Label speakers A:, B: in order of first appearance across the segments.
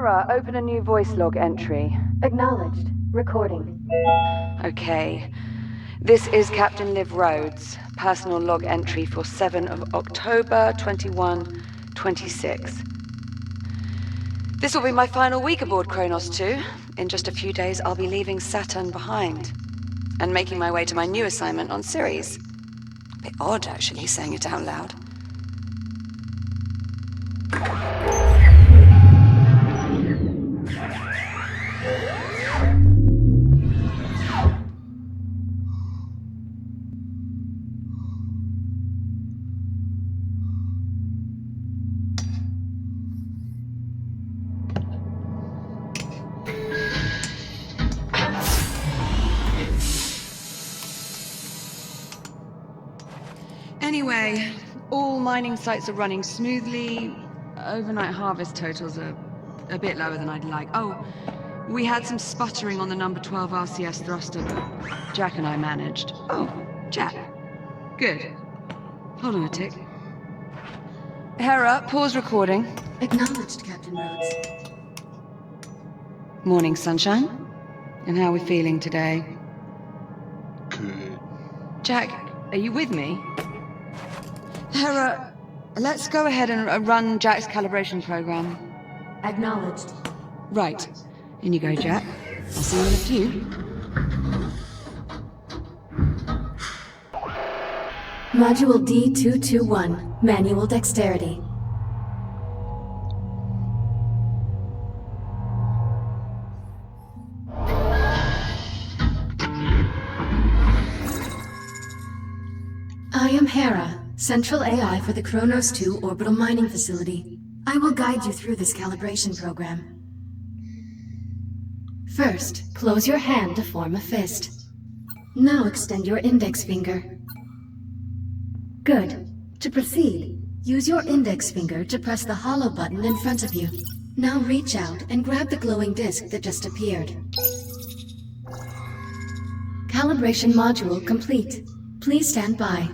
A: Hera, open a new voice log entry.
B: Acknowledged. Recording.
A: Okay. This is Captain Liv Rhodes, personal log entry for 7 of October 2126. This will be my final week aboard Kronos 2. In just a few days, I'll be leaving Saturn behind and making my way to my new assignment on Ceres. A bit odd, actually, saying it out loud. Anyway, all mining sites are running smoothly. Overnight harvest totals are a bit lower than I'd like. Oh, we had some sputtering on the number 12 RCS thruster, but Jack and I managed. Oh, Jack. Good. Hold on a tick. Hera, pause recording.
B: Acknowledged, Captain Rhodes.
A: Morning, sunshine. And how are we feeling today?
C: Good.
A: Jack, are you with me? Hera, let's go ahead and run Jack's calibration program.
B: Acknowledged.
A: Right. In you go, Jack. I'll see you in a few.
B: Module D221. Manual dexterity. I am Hera, Central AI for the Kronos 2 Orbital Mining Facility. I will guide you through this calibration program. First, close your hand to form a fist. Now extend your index finger. Good. To proceed, use your index finger to press the hollow button in front of you. Now reach out and grab the glowing disc that just appeared. Calibration module complete. Please stand by.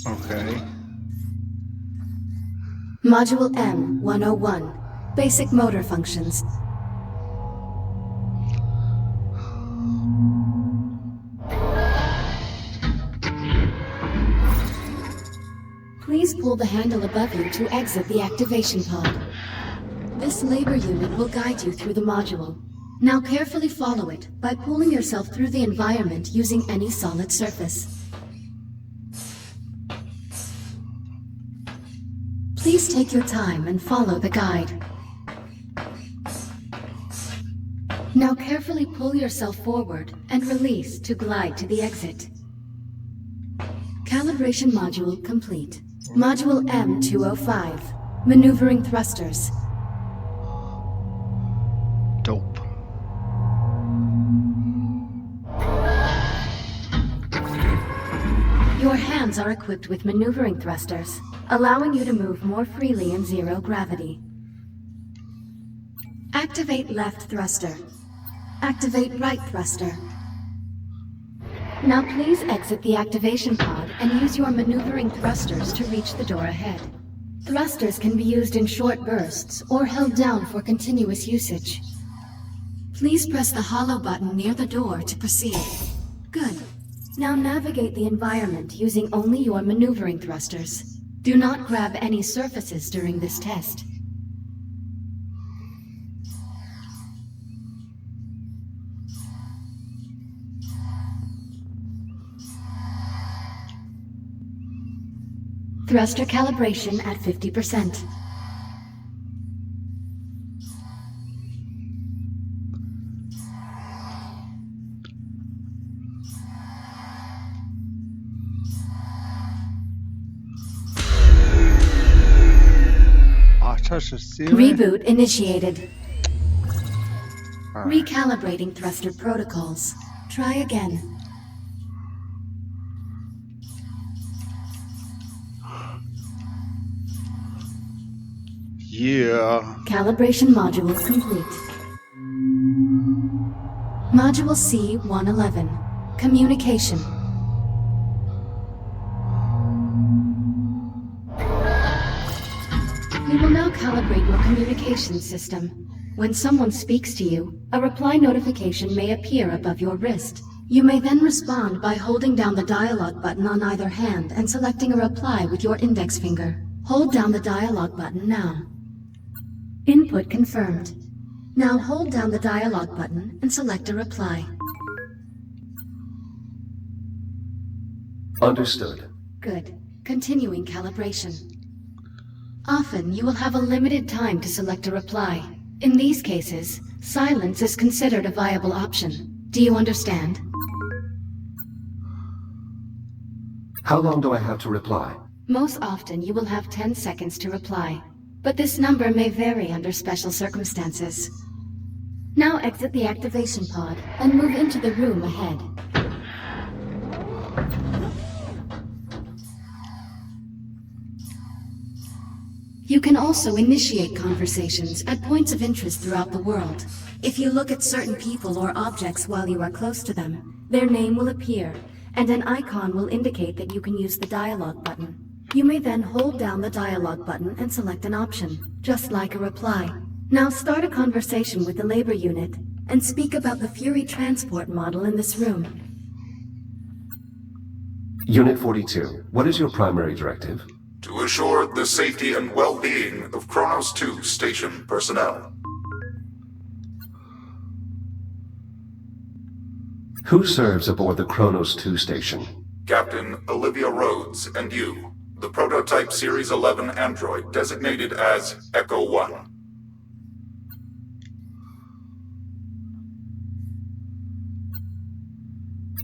C: Okay.
B: Module M101. Basic motor functions. Please pull the handle above you to exit the activation pod. This labor unit will guide you through the module. Now carefully follow it by pulling yourself through the environment using any solid surface. Please take your time and follow the guide. Now carefully pull yourself forward and release to glide to the exit. Calibration module complete. Module M205. Maneuvering thrusters.
C: Dope.
B: Your hands are equipped with maneuvering thrusters, allowing you to move more freely in zero gravity. Activate left thruster. Activate right thruster. Now please exit the activation pod and use your maneuvering thrusters to reach the door ahead. Thrusters can be used in short bursts or held down for continuous usage. Please press the hollow button near the door to proceed. Good. Now navigate the environment using only your maneuvering thrusters. Do not grab any surfaces during this test. Thruster calibration at 50%. Reboot initiated. Recalibrating thruster protocols. Try again.
C: Yeah.
B: Calibration module complete. Module C-111. Communication. We will now calibrate your communication system. When someone speaks to you, a reply notification may appear above your wrist. You may then respond by holding down the dialogue button on either hand and selecting a reply with your index finger. Hold down the dialogue button now. Input confirmed. Now hold down the dialogue button and select a reply.
D: Understood.
B: Good. Continuing calibration. Often, you will have a limited time to select a reply. In these cases, silence is considered a viable option. Do you understand?
D: How long do I have to reply?
B: Most often, you will have 10 seconds to reply, but this number may vary under special circumstances. Now exit the activation pod and move into the room ahead. You can also initiate conversations at points of interest throughout the world. If you look at certain people or objects while you are close to them, their name will appear, and an icon will indicate that you can use the dialogue button. You may then hold down the dialogue button and select an option, just like a reply. Now start a conversation with the labor unit, and speak about the Fury transport model in this room.
D: Unit 42, what is your primary directive?
E: To assure the safety and well-being of Kronos 2 station personnel.
D: Who serves aboard the Kronos 2 station?
E: Captain Olivia Rhodes and you, the prototype Series 11 android designated as Echo 1.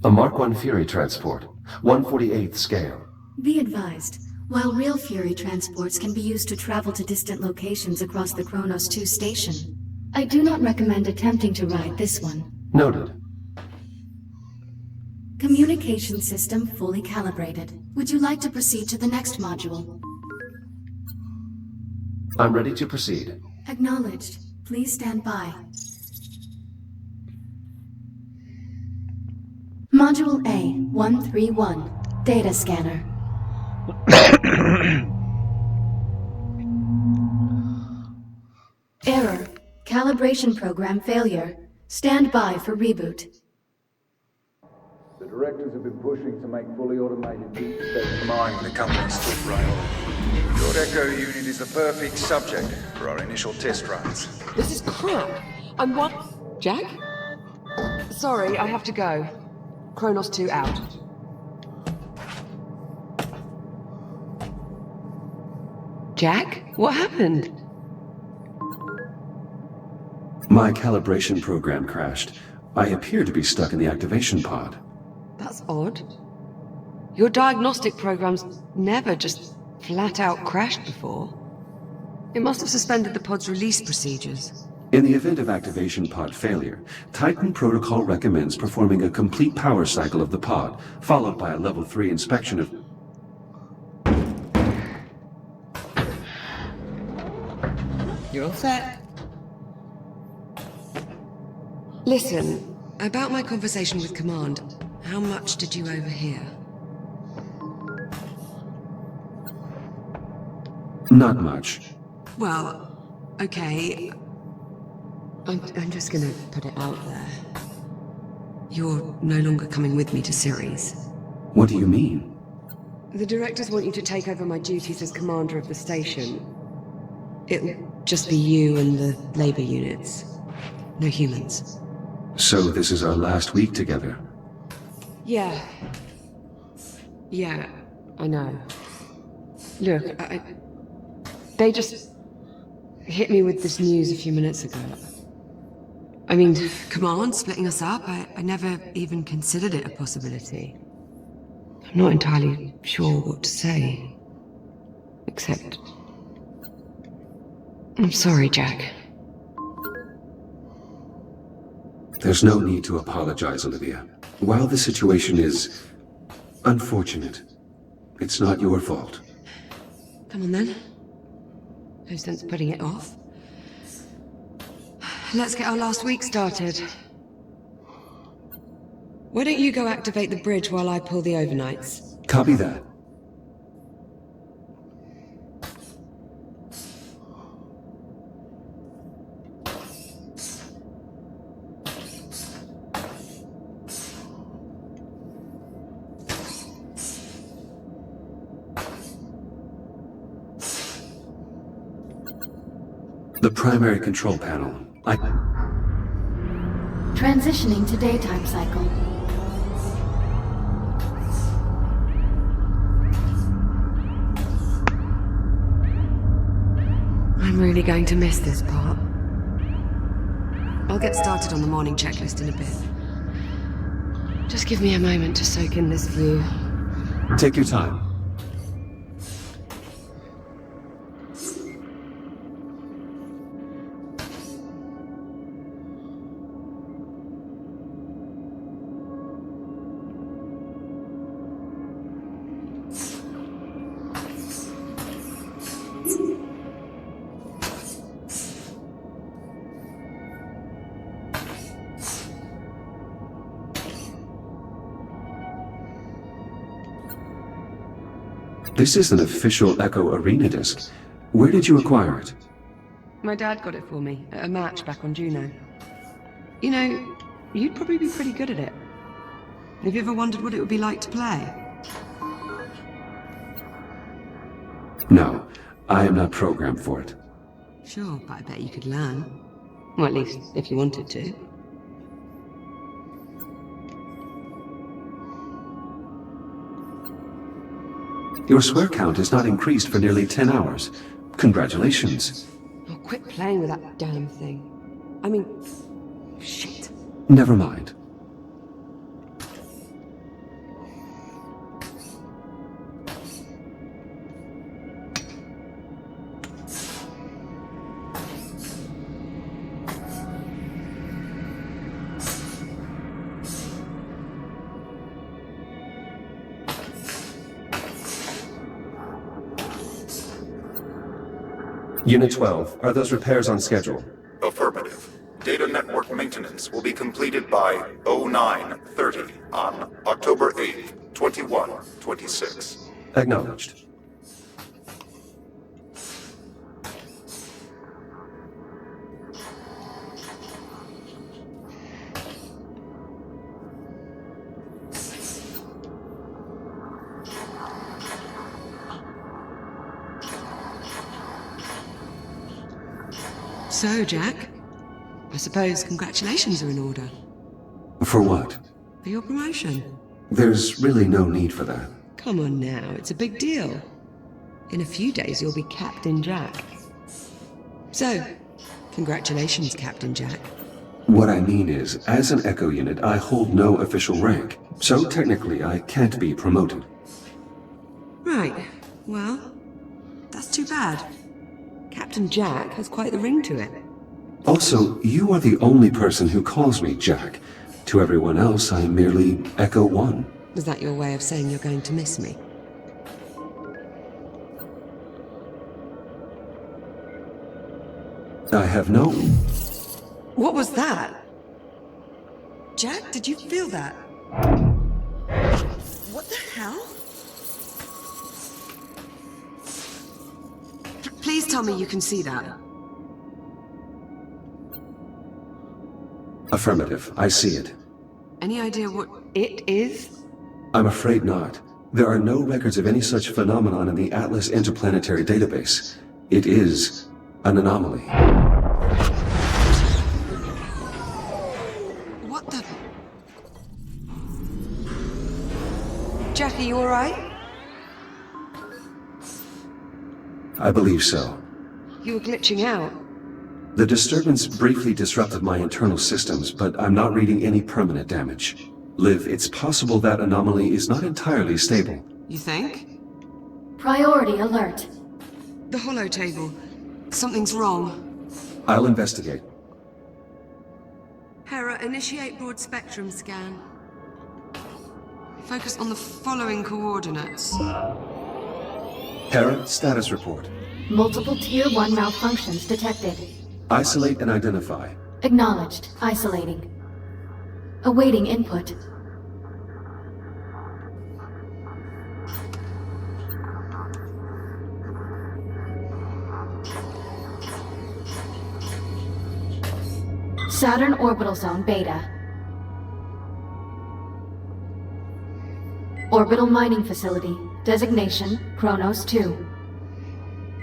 D: A Mark 1 Fury transport, 1/48th scale.
B: Be advised, while real Fury transports can be used to travel to distant locations across the Kronos 2 station, I do not recommend attempting to ride this one.
D: Noted.
B: Communication system fully calibrated. Would you like to proceed to the next module?
D: I'm ready to proceed.
B: Acknowledged. Please stand by. Module A-131. Data scanner. Error. Calibration program failure. Stand by for reboot.
F: The directors have been pushing to make fully automated deep space mining the company's top priority. Your Echo unit is the perfect subject for our initial test runs.
A: This is crap. I'm what? Jack? Sorry, I have to go. Kronos 2 out. Jack? What happened?
G: My calibration program crashed. I appear to be stuck in the activation pod.
A: That's odd. Your diagnostic program's never just flat out crashed before. It must have suspended the pod's release procedures.
G: In the event of activation pod failure, Titan Protocol recommends performing a complete power cycle of the pod, followed by a level 3 inspection of...
A: You're all set. Listen, about my conversation with Command, how much did you overhear?
G: Not much.
A: Well, okay. I'm just gonna put it out there. You're no longer coming with me to Ceres.
G: What do you mean?
A: The directors want you to take over my duties as commander of the station. It'll just be you and the labor units. No humans.
G: So this is our last week together.
A: Yeah. Yeah, I know. Look, they just hit me with this news a few minutes ago. I mean, Command splitting us up, I never even considered it a possibility. I'm not entirely sure what to say. Except... I'm sorry, Jack.
G: There's no need to apologize, Olivia. While the situation is unfortunate, it's not your fault.
A: Come on then. No sense putting it off. Let's get our last week started. Why don't you go activate the bridge while I pull the overnights?
G: Copy that. The primary control panel.
B: Transitioning to daytime cycle.
A: I'm really going to miss this part. I'll get started on the morning checklist in a bit. Just give me a moment to soak in this view.
G: Take your time. This is an official Echo Arena disc. Where did you acquire it?
A: My dad got it for me at a match back on Juno. You know, you'd probably be pretty good at it. Have you ever wondered what it would be like to play?
G: No, I am not programmed for it.
A: Sure, but I bet you could learn. Well, at least if you wanted to.
G: Your swear count has not increased for nearly 10 hours. Congratulations.
A: Oh, quit playing with that damn thing. I mean, shit.
G: Never mind. Unit 12, are those repairs on schedule?
E: Affirmative. Data network maintenance will be completed by 09:30 on October 8th, 2126.
G: Acknowledged.
A: So, Jack, I suppose congratulations are in order.
G: For what?
A: For your promotion.
G: There's really no need for that.
A: Come on now, it's a big deal. In a few days you'll be Captain Jack. So, congratulations, Captain Jack.
G: What I mean is, as an Echo unit, I hold no official rank, so technically I can't be promoted.
A: Right, well, that's too bad. Captain Jack has quite the ring to it.
G: Also, you are the only person who calls me Jack. To everyone else, I am merely Echo 1.
A: Was that your way of saying you're going to miss me?
G: I have no...
A: What was that? Jack, did you feel that? What the hell? Please tell me you can see that.
G: Affirmative, I see it.
A: Any idea what it is?
G: I'm afraid not. There are no records of any such phenomenon in the Atlas Interplanetary Database. It is an anomaly.
A: What the... Jack, are you alright?
G: I believe so.
A: You were glitching out.
G: The disturbance briefly disrupted my internal systems, but I'm not reading any permanent damage. Liv, it's possible that anomaly is not entirely stable.
A: You think?
B: Priority alert.
A: The holo table. Something's wrong.
G: I'll investigate.
A: Hera, initiate broad spectrum scan. Focus on the following coordinates.
G: Hera, status report.
B: Multiple Tier 1 malfunctions detected.
G: Isolate and identify.
B: Acknowledged. Isolating. Awaiting input. Saturn Orbital Zone Beta. Orbital Mining Facility. Designation, Kronos 2.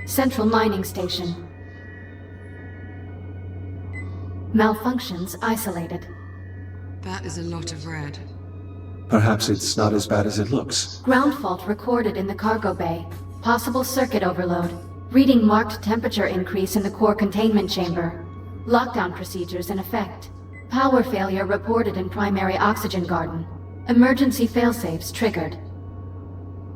B: Central Mining Station. Malfunctions isolated.
A: That is a lot of red.
G: Perhaps it's not as bad as it looks.
B: Ground fault recorded in the cargo bay. Possible circuit overload. Reading marked temperature increase in the core containment chamber. Lockdown procedures in effect. Power failure reported in primary oxygen garden. Emergency failsafes triggered.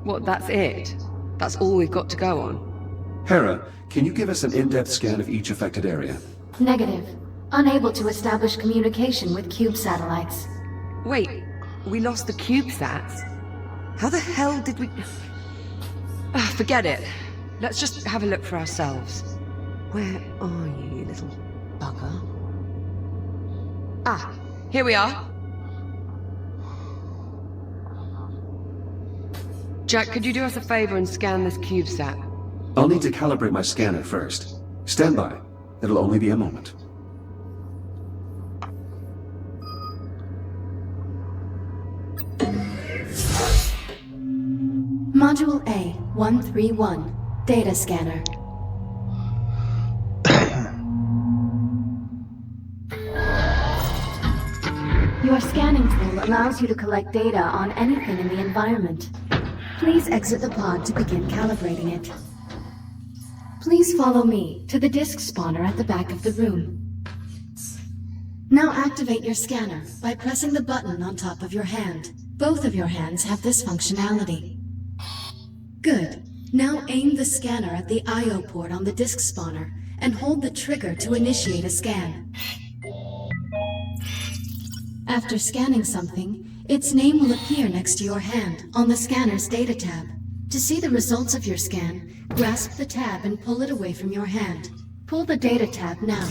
A: What, that's it? That's all we've got to go on?
G: Hera, can you give us an in-depth scan of each affected area?
B: Negative. Unable to establish communication with cube satellites.
A: Wait, we lost the CubeSats? How the hell did we... forget it. Let's just have a look for ourselves. Where are you, you little bugger? Ah, here we are. Jack, could you do us a favor and scan this CubeSat?
G: I'll need to calibrate my scanner first. Stand by. It'll only be a moment.
B: Module A-131. Data scanner. Your scanning tool allows you to collect data on anything in the environment. Please exit the pod to begin calibrating it. Please follow me to the disk spawner at the back of the room. Now activate your scanner by pressing the button on top of your hand. Both of your hands have this functionality. Good. Now aim the scanner at the I/O port on the disk spawner and hold the trigger to initiate a scan. After scanning something, its name will appear next to your hand on the scanner's data tab. To see the results of your scan, grasp the tab and pull it away from your hand. Pull the data tab now.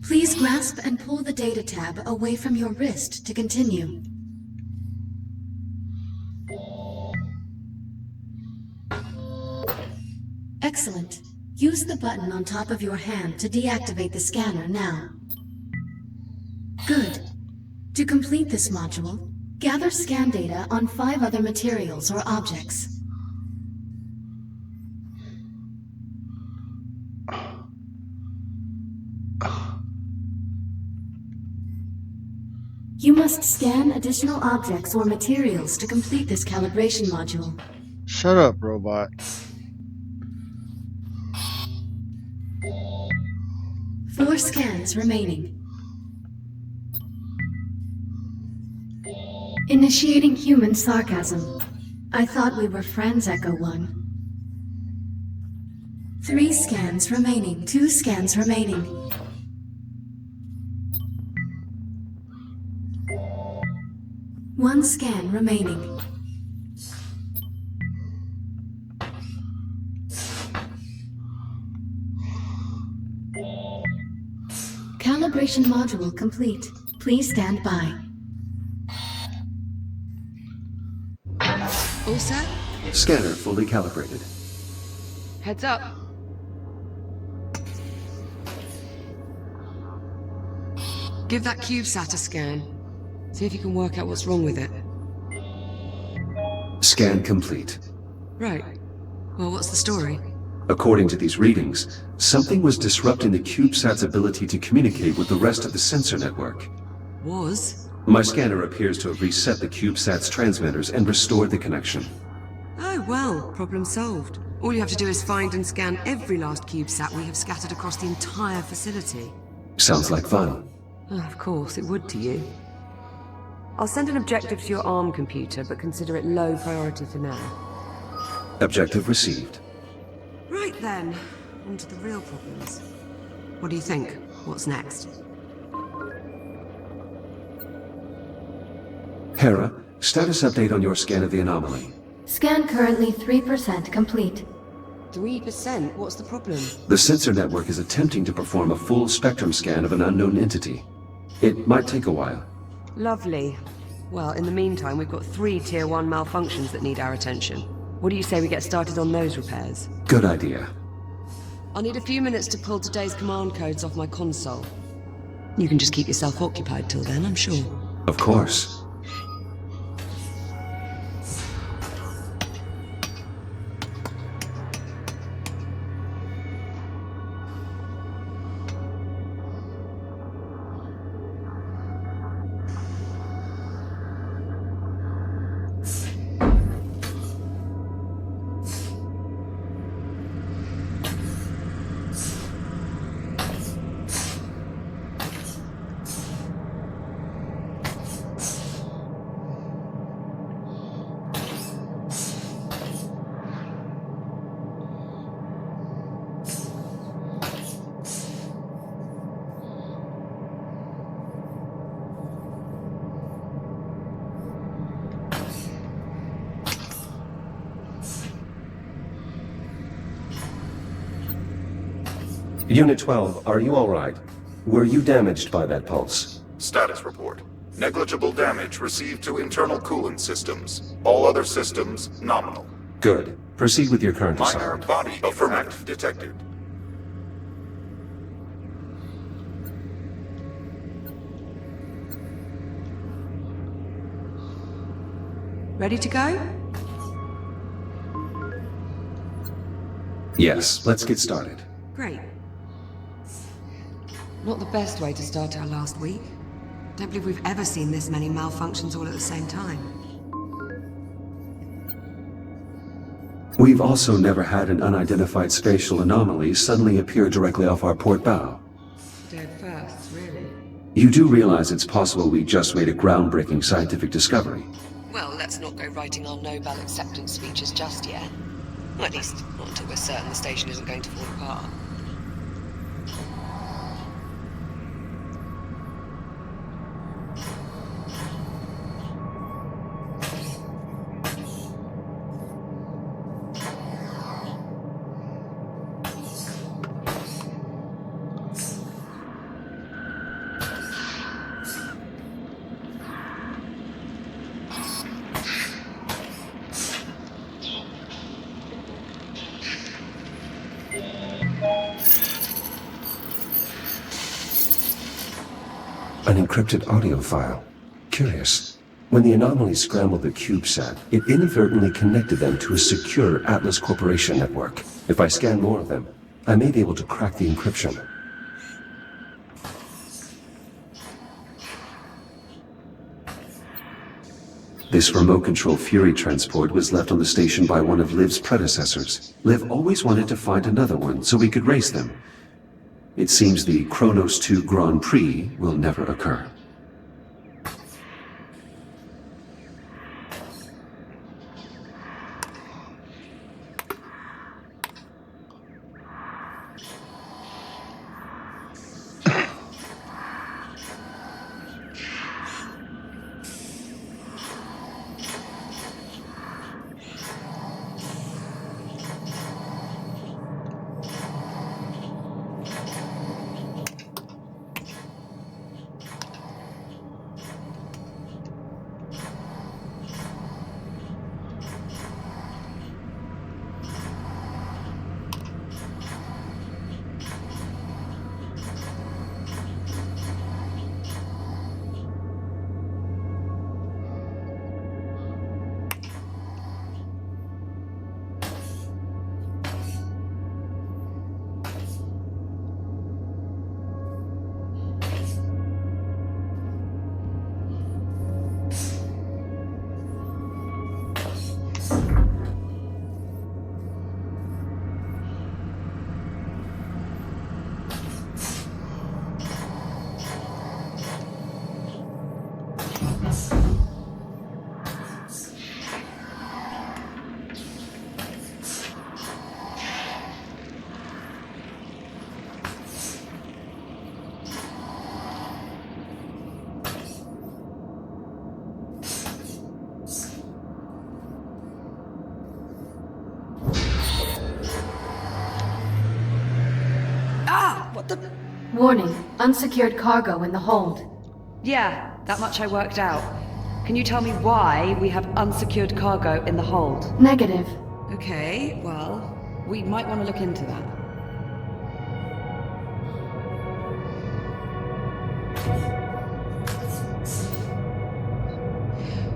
B: Please grasp and pull the data tab away from your wrist to continue. Excellent. Use the button on top of your hand to deactivate the scanner now. Good. To complete this module, gather scan data on 5 other materials or objects. You must scan additional objects or materials to complete this calibration module.
C: Shut up, robot.
B: Four scans remaining. Initiating human sarcasm. I thought we were friends, Echo 1. 3 scans remaining. 2 scans remaining. 1 scan remaining. Calibration module complete. Please stand by.
A: All set?
G: Scanner fully calibrated.
A: Heads up. Give that CubeSat a scan. See if you can work out what's wrong with it.
G: Scan complete.
A: Right. Well, what's the story?
G: According to these readings, something was disrupting the CubeSat's ability to communicate with the rest of the sensor network.
A: Was?
G: My scanner appears to have reset the CubeSat's transmitters and restored the connection.
A: Oh, well, problem solved. All you have to do is find and scan every last CubeSat we have scattered across the entire facility.
G: Sounds like fun.
A: Oh, of course, it would to you. I'll send an objective to your ARM computer, but consider it low priority for now.
G: Objective received.
A: Right then, on to the real problems. What do you think? What's next?
G: Hera, status update on your scan of the anomaly.
B: Scan currently 3% complete.
A: 3%? What's the problem?
G: The sensor network is attempting to perform a full spectrum scan of an unknown entity. It might take a while.
A: Lovely. Well, in the meantime, we've got 3 Tier 1 malfunctions that need our attention. What do you say we get started on those repairs?
G: Good idea.
A: I'll need a few minutes to pull today's command codes off my console. You can just keep yourself occupied till then, I'm sure.
G: Of course. Unit 12, are you all right? Were you damaged by that pulse?
E: Status report. Negligible damage received to internal coolant systems. All other systems nominal.
G: Good. Proceed with your current
E: Minor
G: assignment.
E: body affirmative detected.
A: Ready to go?
G: Yes, let's get started.
A: Great. Not the best way to start our last week. Don't believe we've ever seen this many malfunctions all at the same time.
G: We've also never had an unidentified spatial anomaly suddenly appear directly off our port bow.
A: Dead first, really.
G: You do realize it's possible we just made a groundbreaking scientific discovery.
A: Well, let's not go writing our Nobel acceptance speeches just yet. Well, at least, not until we're certain the station isn't going to fall apart.
G: An encrypted audio file. Curious. When the anomaly scrambled the CubeSat, it inadvertently connected them to a secure Atlas Corporation network. If I scan more of them, I may be able to crack the encryption. This remote control Fury transport was left on the station by one of Liv's predecessors. Liv always wanted to find another one so we could race them. It seems the Kronos 2 Grand Prix will never occur.
B: Warning, unsecured cargo in the hold.
A: Yeah, that much I worked out. Can you tell me why we have unsecured cargo in the hold?
B: Negative.
A: Okay, well, we might want to look into that.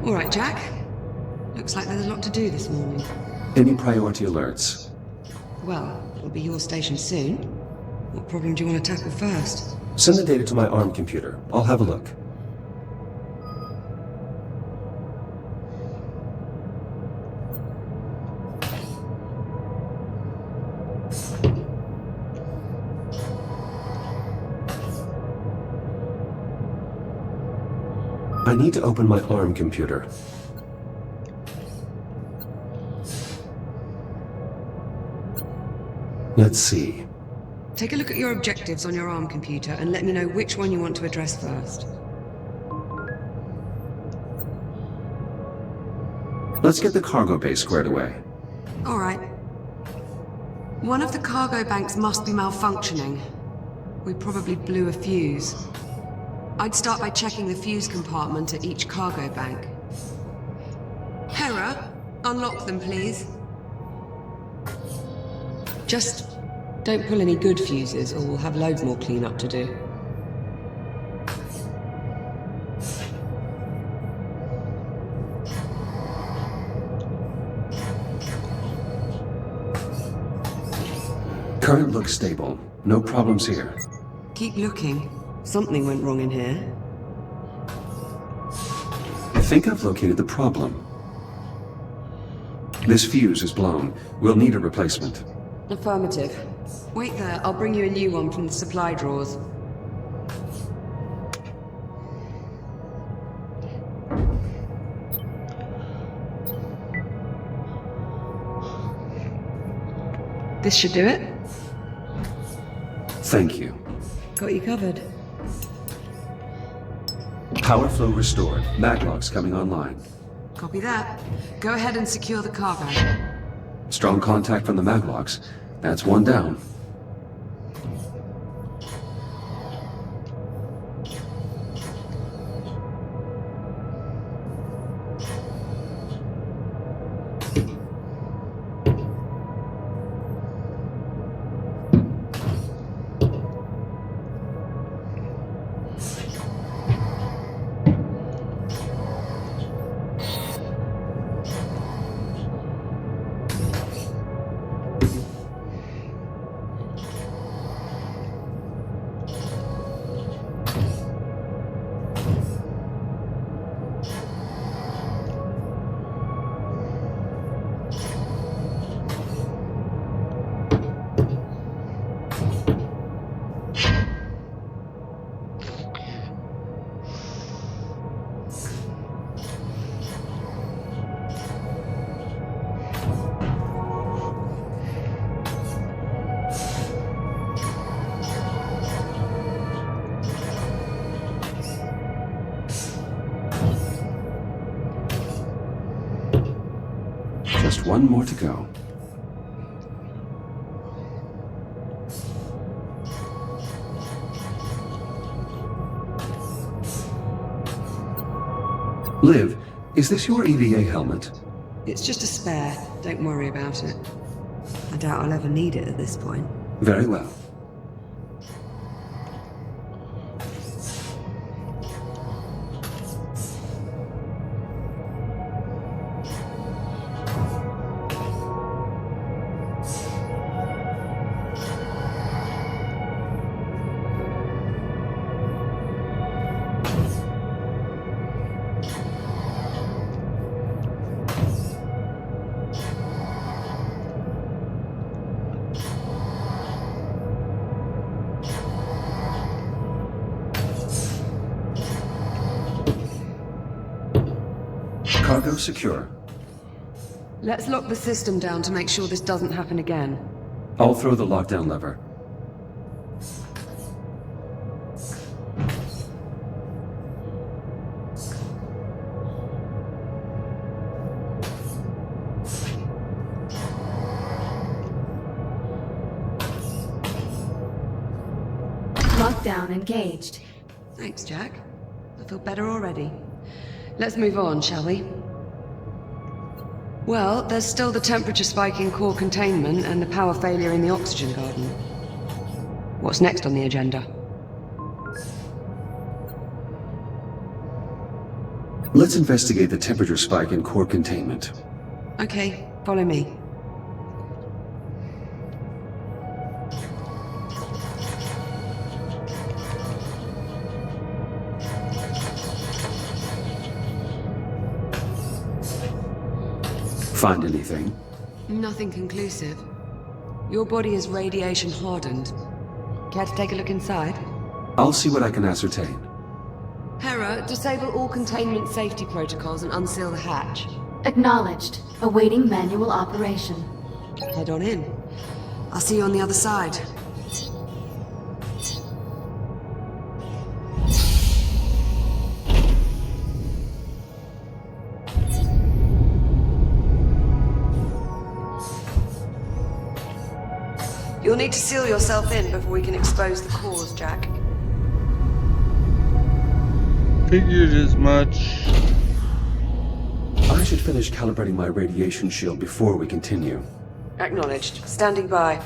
A: All right, Jack. Looks like there's a lot to do this morning.
G: Any priority alerts?
A: Well, it'll be your station soon. What problem do you want to tackle first?
G: Send the data to my ARM computer. I'll have a look. I need to open my ARM computer. Let's see.
A: Take a look at your objectives on your ARM computer and let me know which one you want to address first.
G: Let's get the cargo bay squared away.
A: All right. One of the cargo banks must be malfunctioning. We probably blew a fuse. I'd start by checking the fuse compartment at each cargo bank. Hera, unlock them, please. Just don't pull any good fuses, or we'll have loads more cleanup to do.
G: Current looks stable. No problems here.
A: Keep looking. Something went wrong in here.
G: I think I've located the problem. This fuse is blown. We'll need a replacement.
A: Affirmative. Wait there, I'll bring you a new one from the supply drawers. This should do it.
G: Thank you.
A: Got you covered.
G: Power flow restored. Maglocks coming online.
A: Copy that. Go ahead and secure the cargo.
G: Strong contact from the maglocks. That's one down. Just one more to go. Liv, is this your EVA helmet?
A: It's just a spare. Don't worry about it. I doubt I'll ever need it at this point.
G: Very well. Cargo secure.
A: Let's lock the system down to make sure this doesn't happen again.
G: I'll throw the lockdown lever.
B: Lockdown engaged.
A: Thanks, Jack. I feel better already. Let's move on, shall we? Well, there's still the temperature spike in core containment and the power failure in the oxygen garden. What's next on the agenda?
G: Let's investigate the temperature spike in core containment.
A: Okay, follow me.
G: Find anything?
A: Nothing conclusive. Your body is radiation hardened. Care to take a look inside?
G: I'll see what I can ascertain.
A: Hera, disable all containment safety protocols and unseal the hatch.
B: Acknowledged. Awaiting manual operation.
A: Head on in. I'll see you on the other side. You'll need to seal yourself in before we can expose the cause, Jack.
C: Figured as much.
G: I should finish calibrating my radiation shield before we continue.
A: Acknowledged. Standing by.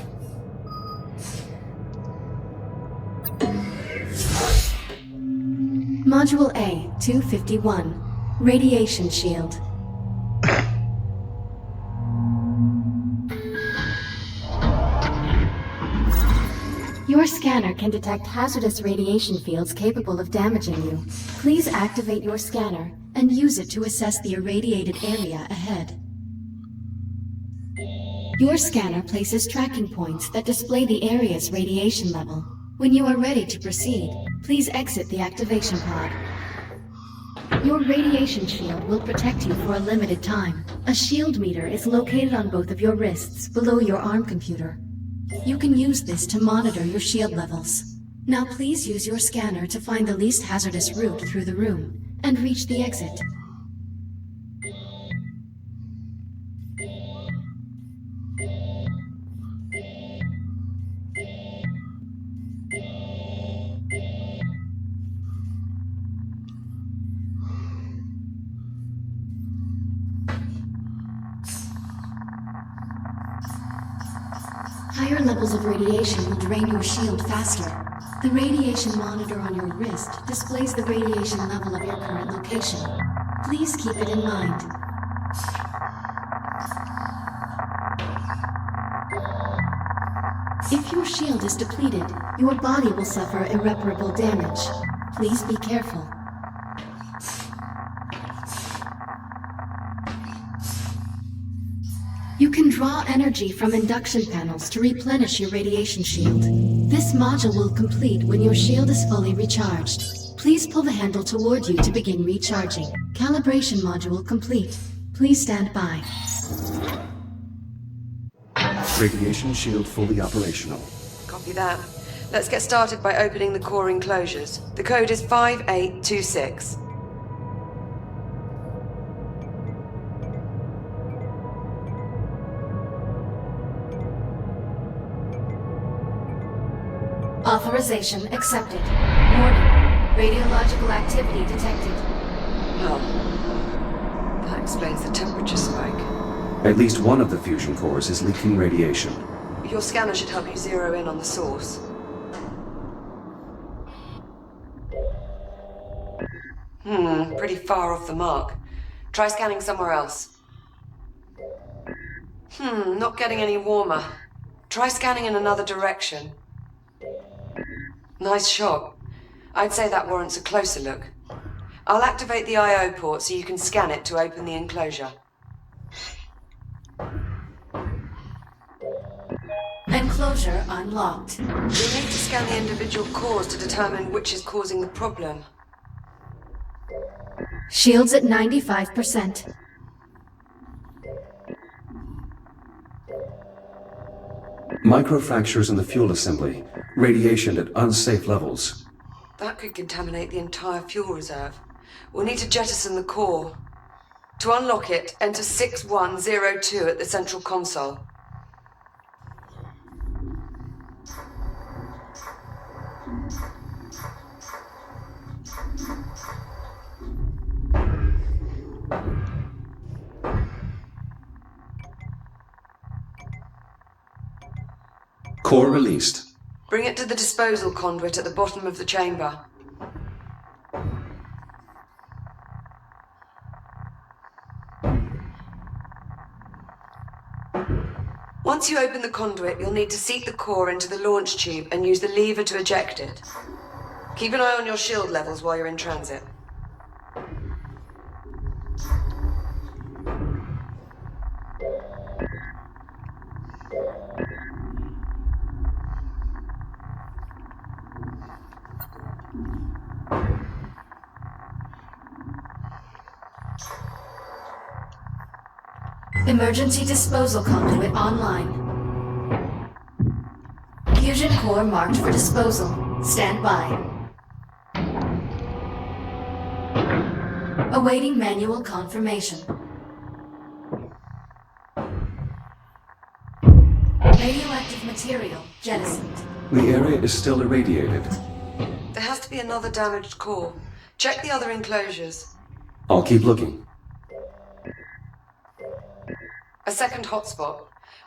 B: Module A, 251. Radiation shield. Your scanner can detect hazardous radiation fields capable of damaging you. Please activate your scanner and use it to assess the irradiated area ahead. Your scanner places tracking points that display the area's radiation level. When you are ready to proceed, please exit the activation pod. Your radiation shield will protect you for a limited time. A shield meter is located on both of your wrists below your arm computer. You can use this to monitor your shield levels. Now please use your scanner to find the least hazardous route through the room and reach the exit. Higher levels of radiation will drain your shield faster. The radiation monitor on your wrist displays the radiation level of your current location. Please keep it in mind. If your shield is depleted, your body will suffer irreparable damage. Please be careful. You can draw energy from induction panels to replenish your radiation shield. This module will complete when your shield is fully recharged. Please pull the handle toward you to begin recharging. Calibration module complete. Please stand by.
G: Radiation shield fully operational.
A: Copy that. Let's get started by opening the core enclosures. The code is 5826.
B: Authorization accepted. Warning. Radiological activity detected.
A: Well, that explains the temperature spike.
G: At least one of the fusion cores is leaking radiation.
A: Your scanner should help you zero in on the source. Pretty far off the mark. Try scanning somewhere else. Not getting any warmer. Try scanning in another direction. Nice shot. I'd say that warrants a closer look. I'll activate the I/O port so you can scan it to open the enclosure.
B: Enclosure unlocked.
A: You'll need to scan the individual cores to determine which is causing the problem.
B: Shields at 95%.
G: Microfractures in the fuel assembly. Radiation at unsafe levels.
A: That could contaminate the entire fuel reserve. We'll need to jettison the core. To unlock it, enter 6102 at the central console.
G: Core released.
A: Bring it to the disposal conduit at the bottom of the chamber. Once you open the conduit, you'll need to seat the core into the launch tube and use the lever to eject it. Keep an eye on your shield levels while you're in transit.
B: Emergency disposal conduit online. Fusion core marked for disposal. Stand by. Awaiting manual confirmation. Radioactive material jettisoned.
G: The area is still irradiated.
A: There has to be another damaged core. Check the other enclosures.
G: I'll keep looking.
A: A second hotspot.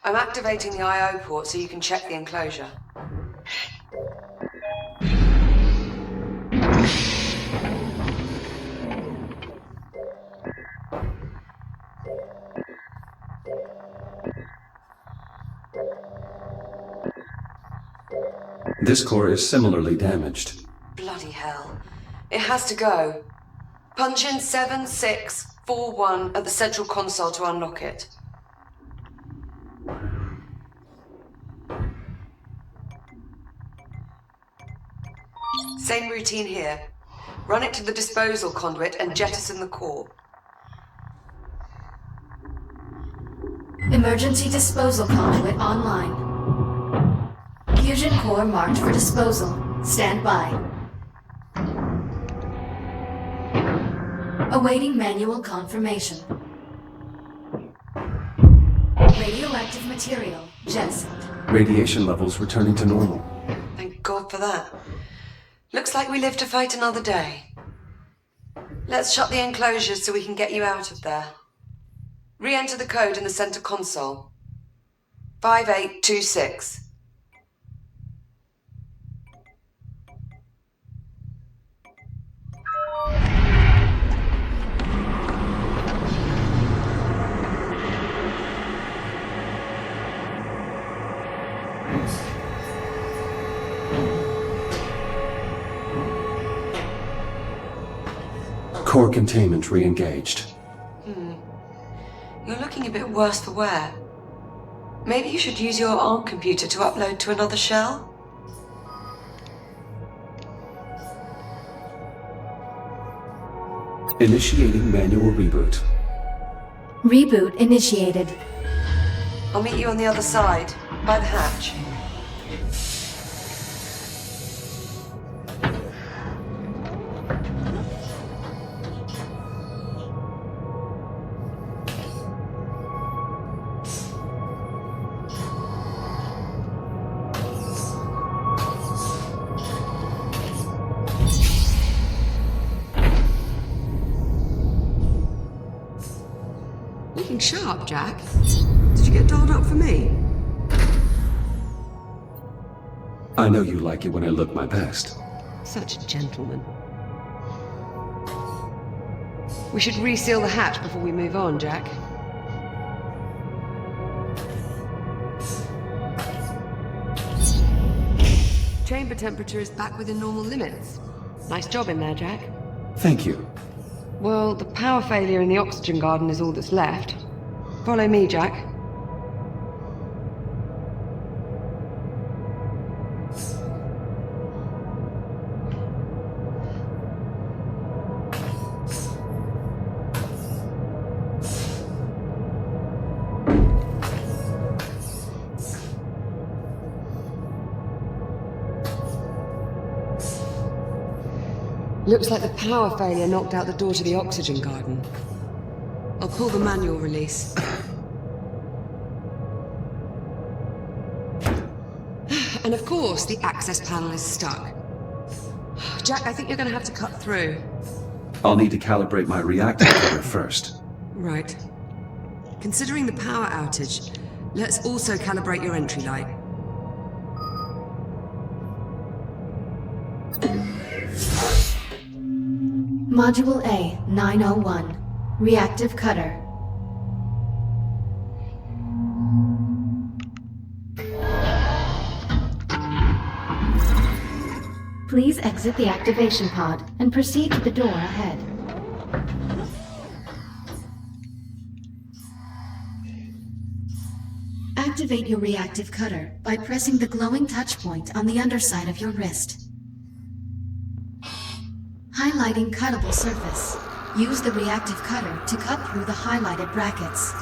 A: I'm activating the I/O port so you can check the enclosure.
G: This core is similarly damaged.
A: Bloody hell. It has to go. Punch in 7641 at the central console to unlock it. Same routine here. Run it to the disposal conduit and jettison the core.
B: Emergency disposal conduit online. Fusion core marked for disposal. Stand by. Awaiting manual confirmation. Radioactive material jettisoned.
G: Radiation levels returning to normal.
A: Thank God for that. Looks like we live to fight another day. Let's shut the enclosures so we can get you out of there. Re-enter the code in the center console. 5826.
G: Core containment re-engaged.
A: You're looking a bit worse for wear. Maybe you should use your ARM computer to upload to another shell?
G: Initiating manual reboot.
B: Reboot initiated.
A: I'll meet you on the other side, by the hatch. Looking sharp, Jack. Did you get dolled up for me?
G: I know you like it when I look my best.
A: Such a gentleman. We should reseal the hatch before we move on, Jack. Chamber temperature is back within normal limits. Nice job in there, Jack.
G: Thank you.
A: Well, the power failure in the oxygen garden is all that's left. Follow me, Jack. Looks like the power failure knocked out the door to the oxygen garden. I'll pull the manual release. And of course, the access panel is stuck. Jack, I think you're going to have to cut through.
G: I'll need to calibrate my reactor cutter first.
A: Right. Considering the power outage, let's also calibrate your entry light.
B: Module A 901. Reactive cutter. Please exit the activation pod and proceed to the door ahead. Activate your reactive cutter by pressing the glowing touch point on the underside of your wrist. Highlighting cuttable surface. Use the reactive cutter to cut through the highlighted brackets.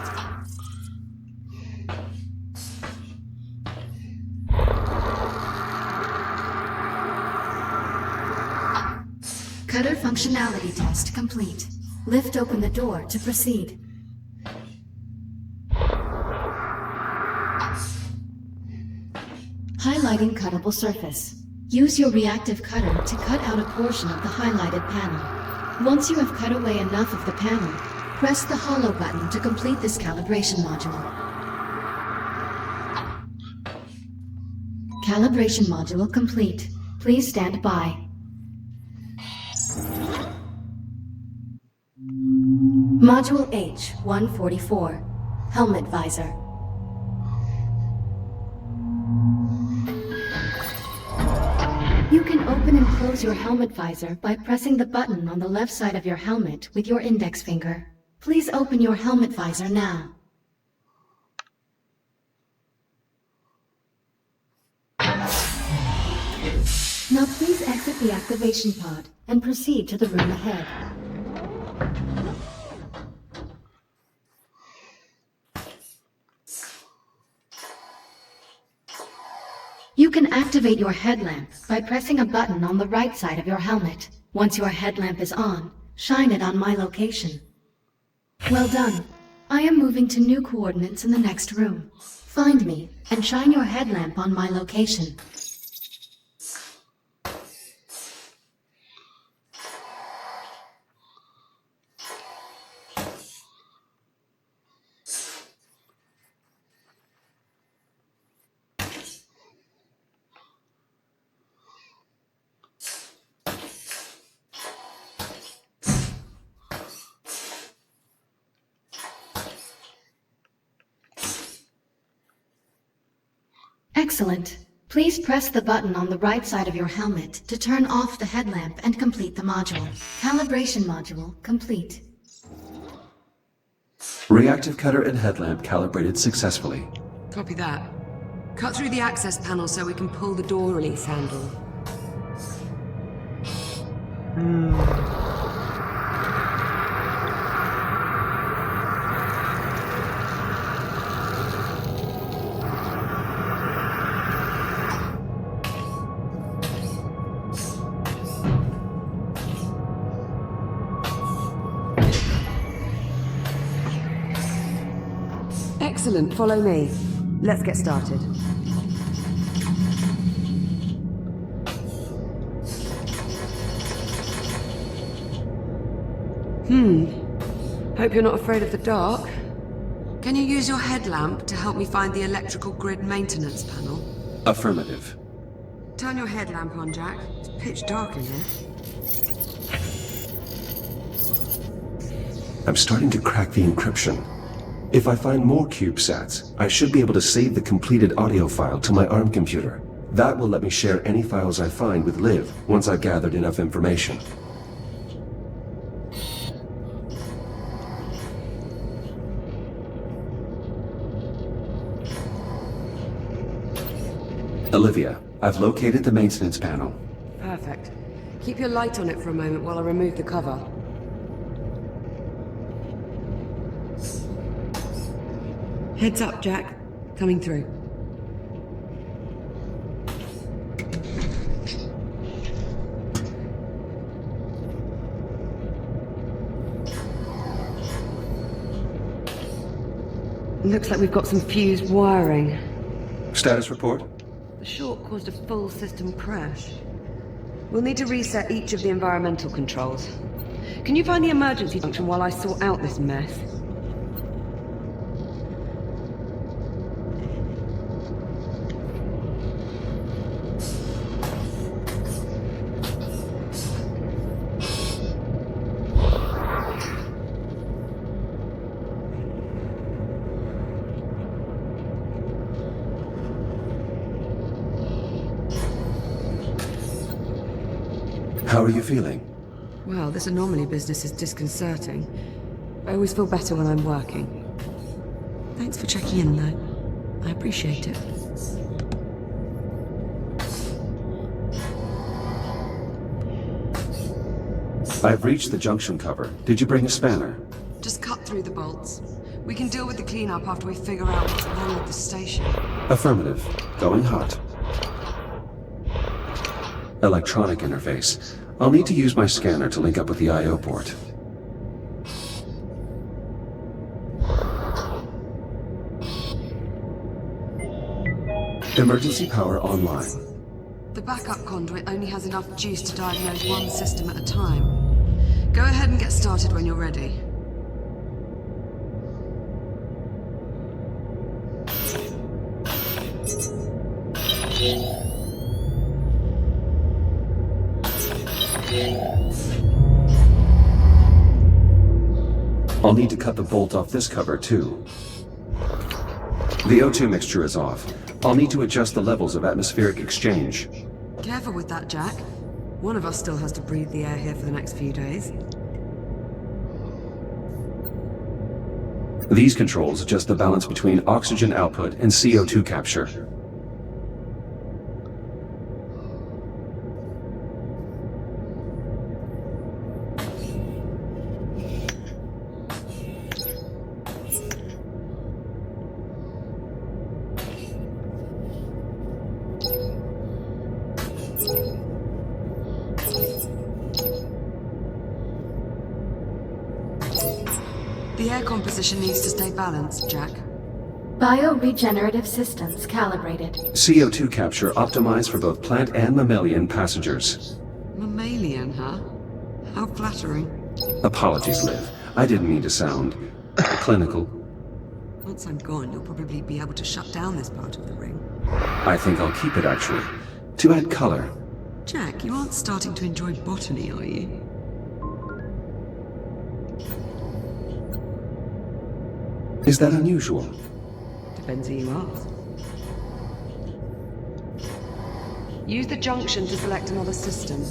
B: Cutter functionality test complete. Lift open the door to proceed. Highlighting cuttable surface. Use your reactive cutter to cut out a portion of the highlighted panel. Once you have cut away enough of the panel, press the hollow button to complete this calibration module. Calibration module complete. Please stand by. Module H-144. Helmet visor. You can open and close your helmet visor by pressing the button on the left side of your helmet with your index finger. Please open your helmet visor now. Now please exit the activation pod and proceed to the room ahead. You can activate your headlamp by pressing a button on the right side of your helmet. Once your headlamp is on, shine it on my location. Well done. I am moving to new coordinates in the next room. Find me and shine your headlamp on my location. Excellent. Please press the button on the right side of your helmet to turn off the headlamp and complete the module. Calibration module complete.
G: Reactive cutter and headlamp calibrated successfully.
A: Copy that. Cut through the access panel so we can pull the door release handle. Excellent, follow me. Let's get started. Hope you're not afraid of the dark. Can you use your headlamp to help me find the electrical grid maintenance panel?
G: Affirmative.
A: Turn your headlamp on, Jack. It's pitch dark in here.
G: I'm starting to crack the encryption. If I find more CubeSats, I should be able to save the completed audio file to my ARM computer. That will let me share any files I find with Liv once I've gathered enough information. Olivia, I've located the maintenance panel.
A: Perfect. Keep your light on it for a moment while I remove the cover. Heads up, Jack. Coming through. Looks like we've got some fused wiring.
G: Status report?
A: The short caused a full system crash. We'll need to reset each of the environmental controls. Can you find the emergency function while I sort out this mess?
G: How are you feeling?
A: Well, this anomaly business is disconcerting. I always feel better when I'm working. Thanks for checking in, though. I appreciate it.
G: I've reached the junction cover. Did you bring a spanner?
A: Just cut through the bolts. We can deal with the cleanup after we figure out what's wrong with the station.
G: Affirmative. Going hot. Electronic interface. I'll need to use my scanner to link up with the I/O port. Emergency power online.
A: The backup conduit only has enough juice to diagnose one system at a time. Go ahead and get started when you're ready.
G: I'll need to cut the bolt off this cover, too. The O2 mixture is off. I'll need to adjust the levels of atmospheric exchange.
A: Careful with that, Jack. One of us still has to breathe the air here for the next few days.
G: These controls adjust the balance between oxygen output and CO2 capture.
A: The air composition needs to stay balanced, Jack.
B: Bioregenerative systems calibrated.
G: CO2 capture optimized for both plant and mammalian passengers.
A: Mammalian, huh? How flattering.
G: Apologies, Liv. I didn't mean to sound clinical.
A: Once I'm gone, you'll probably be able to shut down this part of the ring.
G: I think I'll keep it, actually. To add color.
A: Jack, you aren't starting to enjoy botany, are you?
G: Is that unusual?
A: Depends who you ask. Use the junction to select another system.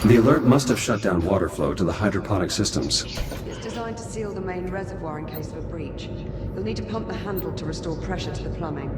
G: The alert must have shut down water flow to the hydroponic systems.
A: It's designed to seal the main reservoir in case of a breach. You'll need to pump the handle to restore pressure to the plumbing.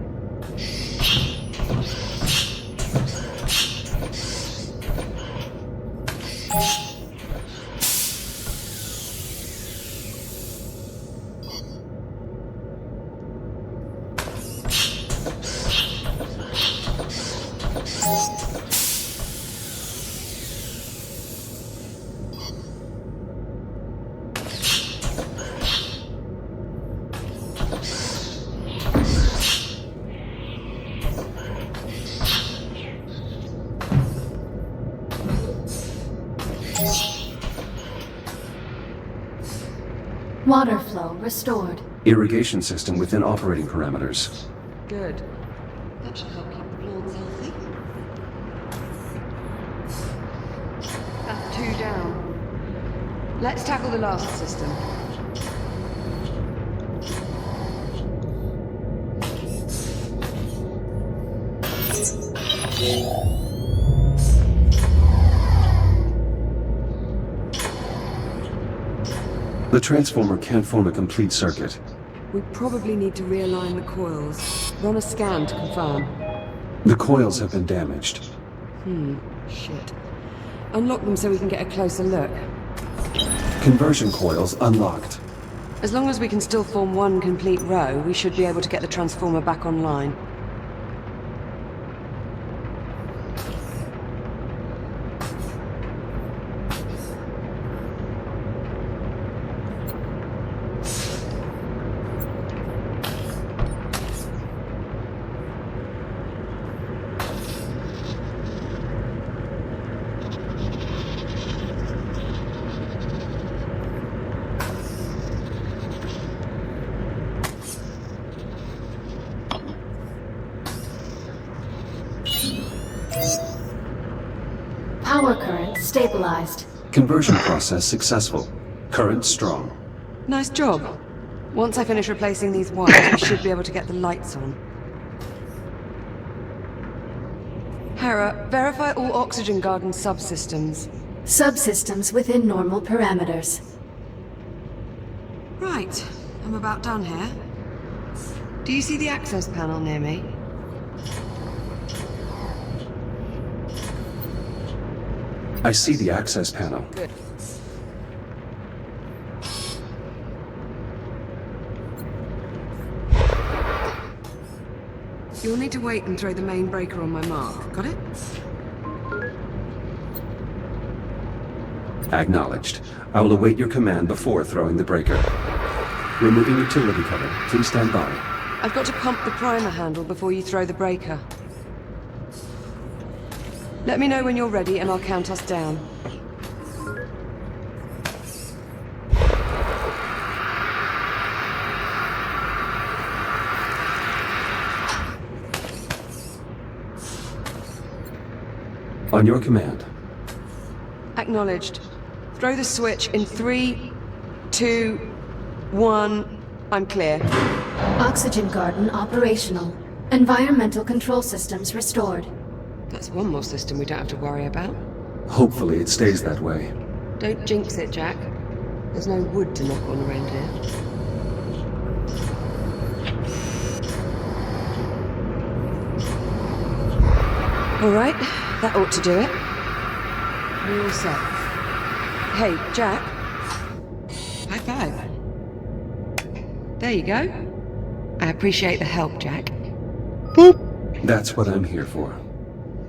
B: Water flow restored.
G: Irrigation system within operating parameters.
A: Good. That should help keep the plants healthy. That's 2 down. Let's tackle the last system.
G: The transformer can't form a complete circuit.
A: We probably need to realign the coils. Run a scan to confirm.
G: The coils have been damaged.
A: Shit. Unlock them so we can get a closer look.
G: Conversion coils unlocked.
A: As long as we can still form one complete row, we should be able to get the transformer back online.
B: stabilized.
G: Conversion process successful. Current strong.
A: Nice job. Once I finish replacing these wires, we should be able to get the lights on. Hera, verify all oxygen garden subsystems.
B: Subsystems within normal parameters.
A: Right, I'm about done here. Do you see the access panel near me?
G: I see the access panel.
A: Good. You'll need to wait and throw the main breaker on my mark. Got it?
G: Acknowledged. I will await your command before throwing the breaker. Removing utility cover. Please stand by.
A: I've got to pump the primer handle before you throw the breaker. Let me know when you're ready and I'll count us down.
G: On your command.
A: Acknowledged. Throw the switch in 3, 2, 1. I'm clear.
B: Oxygen garden operational. Environmental control systems restored.
A: That's one more system we don't have to worry about.
G: Hopefully it stays that way.
A: Don't jinx it, Jack. There's no wood to knock on around here. All right, that ought to do it. We're all set. Hey, Jack. High five. There you go. I appreciate the help, Jack.
G: That's what I'm here for.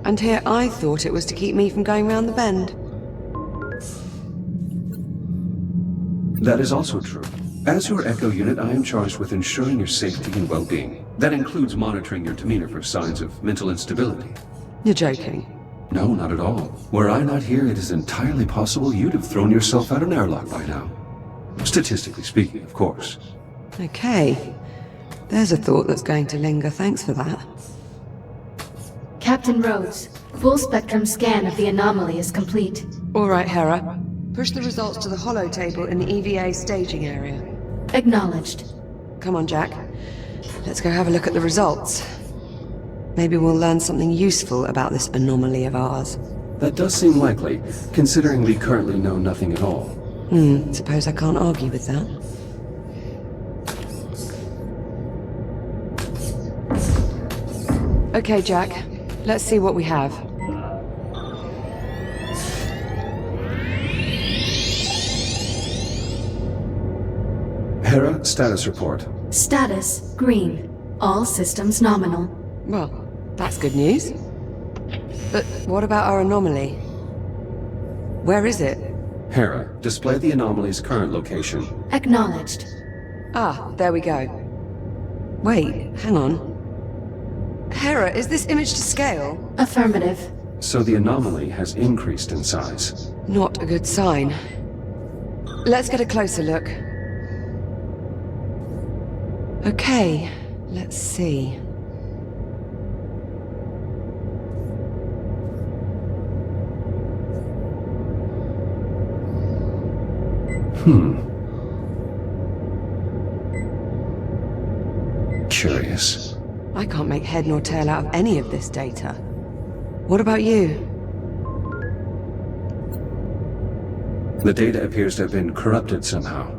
A: And here I thought it was to keep me from going round the bend.
G: That is also true. As your Echo unit, I am charged with ensuring your safety and well-being. That includes monitoring your demeanor for signs of mental instability.
A: You're joking.
G: No, not at all. Were I not here, it is entirely possible you'd have thrown yourself out an airlock by now. Statistically speaking, of course.
A: Okay. There's a thought that's going to linger. Thanks for that.
B: Captain Rhodes, full spectrum scan of the anomaly is complete.
A: All right, Hera. Push the results to the holo table in the EVA staging area.
B: Acknowledged.
A: Come on, Jack. Let's go have a look at the results. Maybe we'll learn something useful about this anomaly of ours.
G: That does seem likely, considering we currently know nothing at all.
A: Suppose I can't argue with that. Okay, Jack. Let's see what we have.
G: Hera, status report.
B: Status green. All systems nominal.
A: Well, that's good news. But what about our anomaly? Where is it?
G: Hera, display the anomaly's current location.
B: Acknowledged.
A: Ah, there we go. Wait, hang on. Hera, is this image to scale?
B: Affirmative.
G: So the anomaly has increased in size.
A: Not a good sign. Let's get a closer look. Okay, let's see.
G: Curious.
A: I can't make head nor tail out of any of this data. What about you?
G: The data appears to have been corrupted somehow.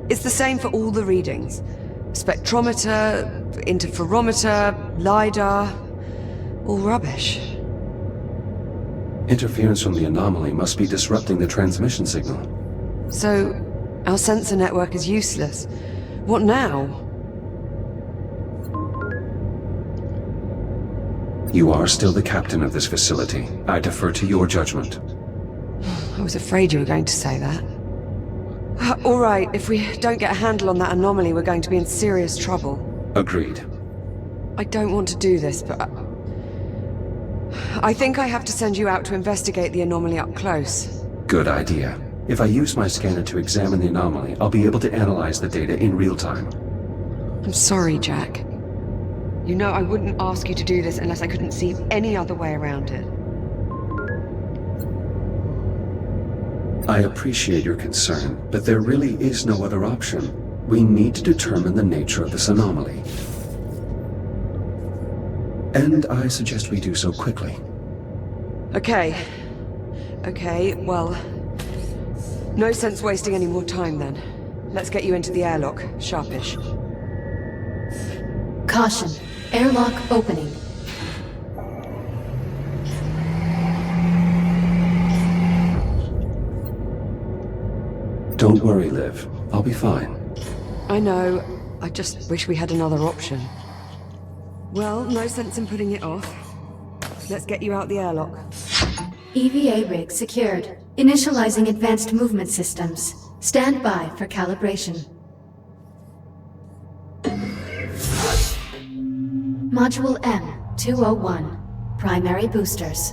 A: It's the same for all the readings. Spectrometer, interferometer, LiDAR, all rubbish.
G: Interference from the anomaly must be disrupting the transmission signal.
A: So, our sensor network is useless. What now?
G: You are still the captain of this facility. I defer to your judgment.
A: I was afraid you were going to say that. All right, if we don't get a handle on that anomaly, we're going to be in serious trouble.
G: Agreed.
A: I don't want to do this, but I think I have to send you out to investigate the anomaly up close.
G: Good idea. If I use my scanner to examine the anomaly, I'll be able to analyze the data in real time.
A: I'm sorry, Jack. You know I wouldn't ask you to do this unless I couldn't see any other way around it.
G: I appreciate your concern, but there really is no other option. We need to determine the nature of this anomaly. And I suggest we do so quickly.
A: Okay. Okay, well... no sense wasting any more time then. Let's get you into the airlock, sharpish.
B: Caution. Airlock opening.
G: Don't worry, Liv. I'll be fine.
A: I know. I just wish we had another option. Well, no sense in putting it off. Let's get you out the airlock.
B: EVA rig secured. Initializing advanced movement systems. Stand by for calibration. Module M-201. Primary boosters.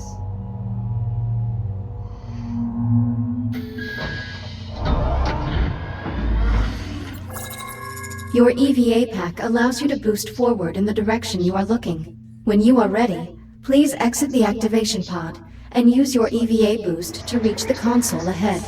B: Your EVA pack allows you to boost forward in the direction you are looking. When you are ready, please exit the activation pod and use your EVA boost to reach the console ahead.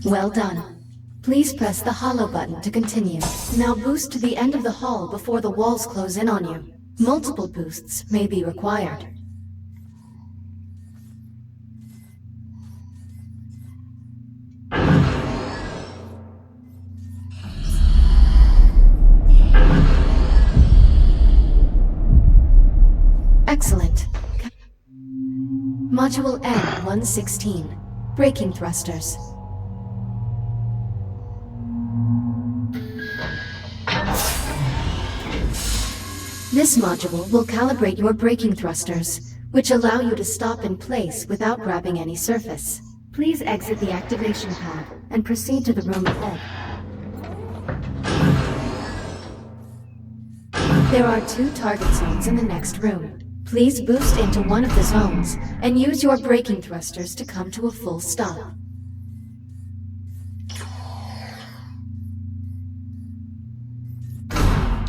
B: Well done. Please press the hollow button to continue. Now boost to the end of the hall before the walls close in on you. Multiple boosts may be required. Excellent. Module N-116. Braking thrusters. This module will calibrate your braking thrusters, which allow you to stop in place without grabbing any surface. Please exit the activation pod and proceed to the room ahead. There are 2 target zones in the next room. Please boost into one of the zones and use your braking thrusters to come to a full stop.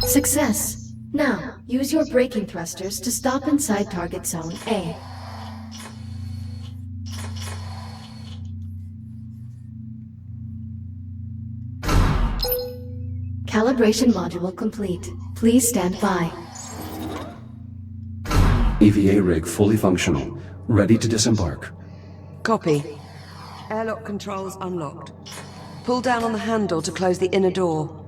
B: Success! Now, use your braking thrusters to stop inside target zone A. Calibration module complete. Please stand by.
G: EVA rig fully functional. Ready to disembark.
A: Copy. Airlock controls unlocked. Pull down on the handle to close the inner door.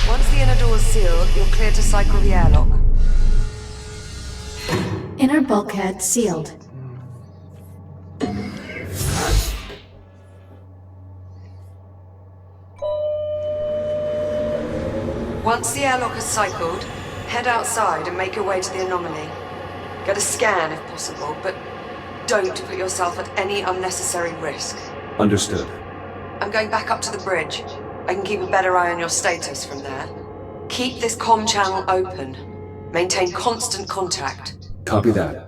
A: Once the inner door is sealed, you're clear to cycle the airlock.
B: Inner bulkhead sealed.
A: Once the airlock is cycled, head outside and make your way to the anomaly. Get a scan if possible, but don't put yourself at any unnecessary risk.
G: Understood.
A: I'm going back up to the bridge. I can keep a better eye on your status from there. Keep this comm channel open. Maintain constant contact.
G: Copy that.